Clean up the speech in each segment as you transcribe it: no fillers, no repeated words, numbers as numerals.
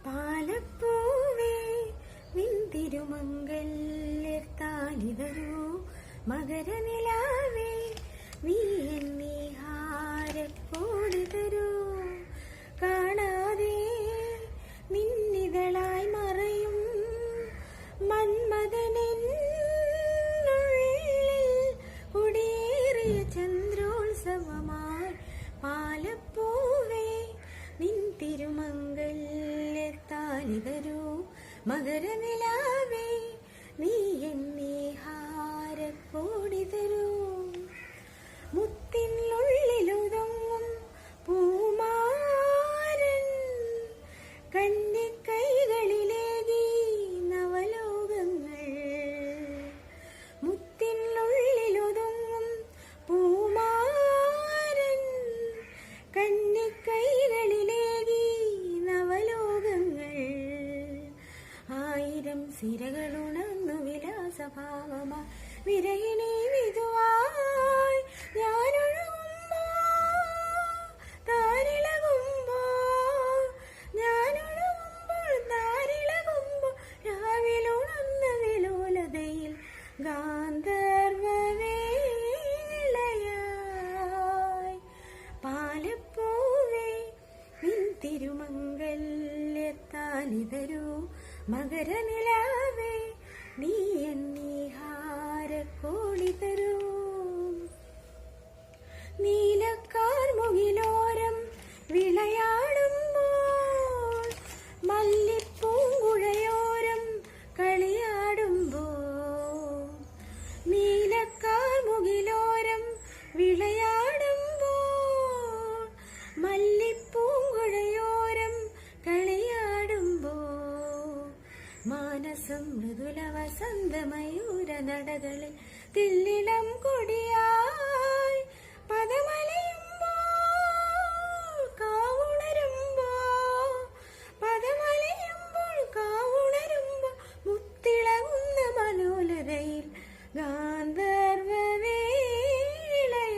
പാലപ്പൂവേ നിൻ തിരുമംഗല്യത്താലി തരൂ മകരനിലാവേ നീ എന്നീ ഹാരക്കോടി തരൂ കാണാതെ നിന്നിതളായി മറയും മന്മഥനെന്നുള്ളിൽ കുടിയേറിയ ചന്ദ്രോത്സവമായി പാലപ്പൂവേ നിൻ തിരുമംഗല്യത്താലി തരൂ മകരനിലാവേ നീ എന്നീ ഹാരക്കോടി തരൂ മുത്തിനുള്ളിലുതൊങ്ങും പൂമാരൻ കന്നിക്കൈകളിലേകി നവലോകങ്ങൾ മുത്തിനുള്ളിലുതൊങ്ങും പൂമാരൻ കന്നിക്കൈകളിലേകി നവലോകങ്ങൾ ആയിരം സിരകളുണർന്നു വിലാസഭാവമാ വിരഹിണി വിധുവായി ഞാനൊഴുകുമ്പോ ഞാനൊഴുകുമ്പോൾ താരിളകുമ്പോ രാവിലുണർന്ന വിലോലതയിൽ ഗാന്ധർവവേളയായി പാലപ്പൂവേ നിൻ തിരുമംഗല്യത്താലി തരൂ മകരനിലാവേ നീ എന്നീ ഹാരക്കോടി തരൂ നീലക്കാർമുകിലോരം വിളയാടുമ്പോൾ മല്ലിപ്പൂങ്കുഴയോരം കളിയാടുമ്പോൾ നീലക്കാർമുകിലോരം വിളയാടുമ്പോൾ മല്ലിപ്പൂങ്കുഴയോരം കളിയാടുമ്പോൾ മാനസം മൃദുല വസന്തമയൂര നടകളിൽ തില്ലിളം കൊടിയായി പദമലയുമ്പോൾ കാവുണരുമ്പോൾ മുത്തിളകുന്ന മനോലതയിൽ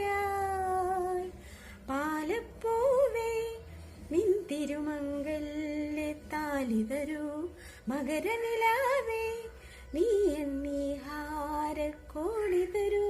ഗാന്ധർവവേളയായി പാലപ്പൂവേ നിൻ തിരുമംഗല്യത്താലി തരൂ മകരനിലാവേ നീ എന്നീ ഹാരക്കോടി തരൂ.